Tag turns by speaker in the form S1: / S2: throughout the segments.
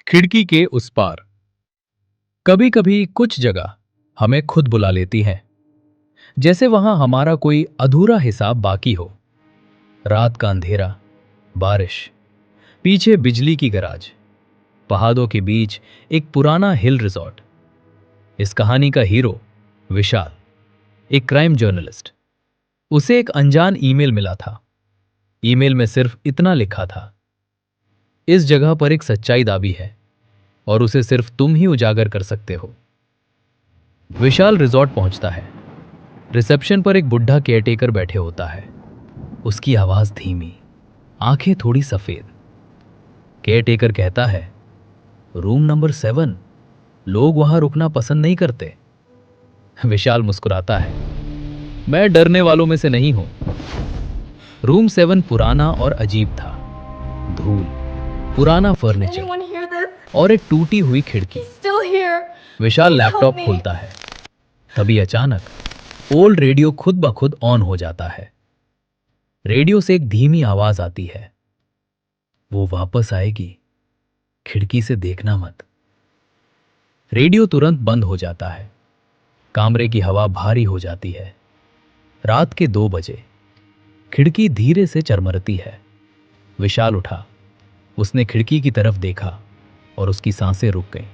S1: खिड़की के उस पार। कभी कभी कुछ जगह हमें खुद बुला लेती है, जैसे वहां हमारा कोई अधूरा हिसाब बाकी हो। रात का अंधेरा, बारिश, पीछे बिजली की गराज, पहाड़ों के बीच एक पुराना हिल रिजॉर्ट। इस कहानी का हीरो विशाल, एक क्राइम जर्नलिस्ट। उसे एक अनजान ईमेल मिला था। ईमेल में सिर्फ इतना लिखा था, इस जगह पर एक सच्चाई दाबी है और उसे सिर्फ तुम ही उजागर कर सकते हो। विशाल रिजॉर्ट पहुंचता है। रिसेप्शन पर एक बुढ़ा केयरटेकर बैठे होता है। उसकी आवाज धीमी, आंखें थोड़ी सफेद। केयरटेकर कहता है, रूम नंबर 7, लोग वहां रुकना पसंद नहीं करते। विशाल मुस्कुराता है, मैं डरने वालों में से नहीं हूं। रूम 7 पुराना और अजीब था। धूल, पुराना फर्नीचर
S2: Anyone hear this?
S1: और एक टूटी हुई खिड़की।
S2: He's still here.
S1: Vishal
S2: Please help
S1: laptop
S2: me.
S1: खोलता है। तभी अचानक ओल्ड रेडियो खुद ब खुद ऑन हो जाता है। रेडियो से एक धीमी आवाज आती है, वो वापस आएगी, खिड़की से देखना मत। रेडियो तुरंत बंद हो जाता है। कमरे की हवा भारी हो जाती है। रात के 2 बजे खिड़की धीरे से चरमरती है। विशाल उठा। उसने खिड़की की तरफ देखा और उसकी सांसें रुक गईं।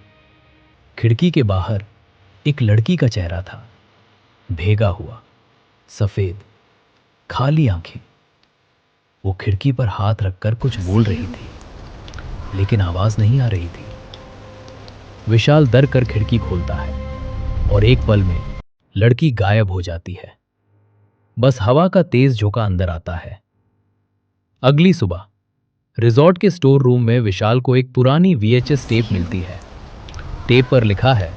S1: खिड़की के बाहर एक लड़की का चेहरा था, भीगा हुआ, सफेद, खाली आंखें। वो खिड़की पर हाथ रखकर कुछ बोल रही थी, लेकिन आवाज नहीं आ रही थी। विशाल डर कर खिड़की खोलता है और एक पल में लड़की गायब हो जाती है। बस हवा का तेज झोंका अंदर आता है। अगली सुबह रिजॉर्ट के स्टोर रूम में विशाल को एक पुरानी VHS टेप मिलती है। टेप पर लिखा है,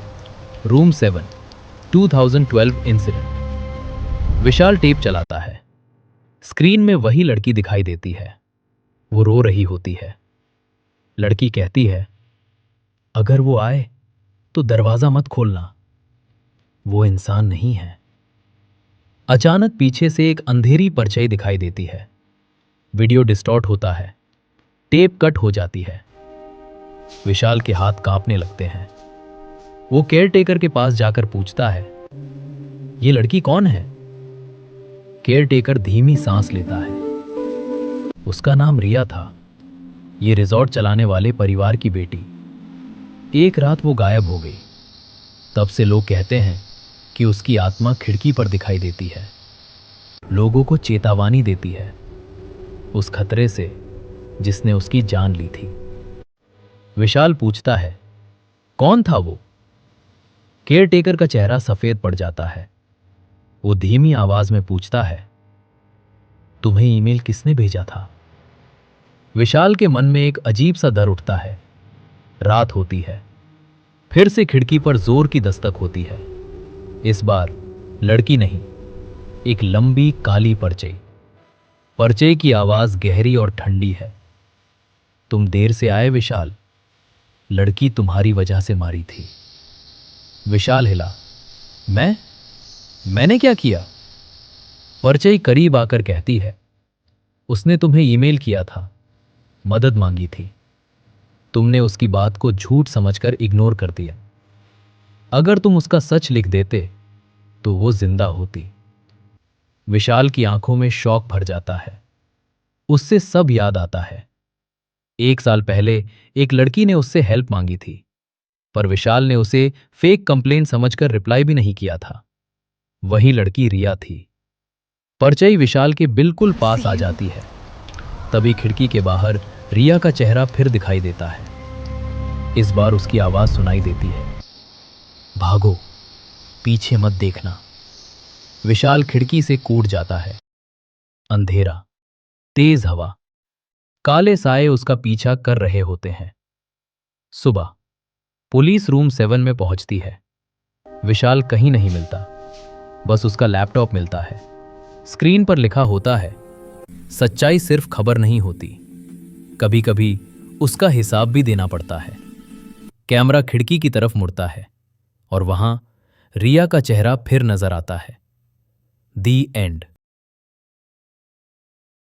S1: रूम 7, 2012 इंसिडेंट। विशाल टेप चलाता है। स्क्रीन में वही लड़की दिखाई देती है। वो रो रही होती है। लड़की कहती है, अगर वो आए तो दरवाजा मत खोलना, वो इंसान नहीं है। अचानक पीछे से एक अंधेरी परछाई दिखाई देती है। वीडियो डिस्टॉर्ट होता है। टेप कट हो जाती है। विशाल के हाथ कांपने लगते हैं। वो केयरटेकर के पास जाकर पूछता है, ये लड़की कौन है? केयरटेकर धीमी सांस लेता है। उसका नाम रिया था। ये रिजॉर्ट चलाने वाले परिवार की बेटी। एक रात वो गायब हो गई। तब से लोग कहते हैं कि उसकी आत्मा खिड़की पर दिखाई देती है, लोगों को चेतावनी देती है, उस खतरे से जिसने उसकी जान ली थी। विशाल पूछता है, कौन था वो? केयरटेकर का चेहरा सफेद पड़ जाता है। वो धीमी आवाज में पूछता है, तुम्हें ईमेल किसने भेजा था? विशाल के मन में एक अजीब सा डर उठता है। रात होती है। फिर से खिड़की पर जोर की दस्तक होती है। इस बार लड़की नहीं, एक लंबी काली परछाई। परछाई की आवाज गहरी और ठंडी है, तुम देर से आए विशाल, लड़की तुम्हारी वजह से मारी थी। विशाल हिला। मैंने क्या किया? परछाई करीब आकर कहती है, उसने तुम्हें ईमेल किया था, मदद मांगी थी। तुमने उसकी बात को झूठ समझकर इग्नोर कर दिया। अगर तुम उसका सच लिख देते तो वो जिंदा होती। विशाल की आंखों में शौक भर जाता है। उससे सब याद आता है। 1 साल पहले एक लड़की ने उससे हेल्प मांगी थी, पर विशाल ने उसे फेक कंप्लेंट समझकर रिप्लाई भी नहीं किया था। वही लड़की रिया थी। परछाई विशाल के बिल्कुल पास आ जाती है। तभी खिड़की के बाहर रिया का चेहरा फिर दिखाई देता है। इस बार उसकी आवाज सुनाई देती है, भागो, पीछे मत देखना। विशाल खिड़की से कूद जाता है। अंधेरा, तेज हवा, काले साए उसका पीछा कर रहे होते हैं। सुबह पुलिस रूम 7 में पहुंचती है। विशाल कहीं नहीं मिलता, बस उसका लैपटॉप मिलता है। स्क्रीन पर लिखा होता है, सच्चाई सिर्फ खबर नहीं होती, कभी कभी उसका हिसाब भी देना पड़ता है। कैमरा खिड़की की तरफ मुड़ता है और वहां रिया का चेहरा फिर नजर आता है। दी एंड।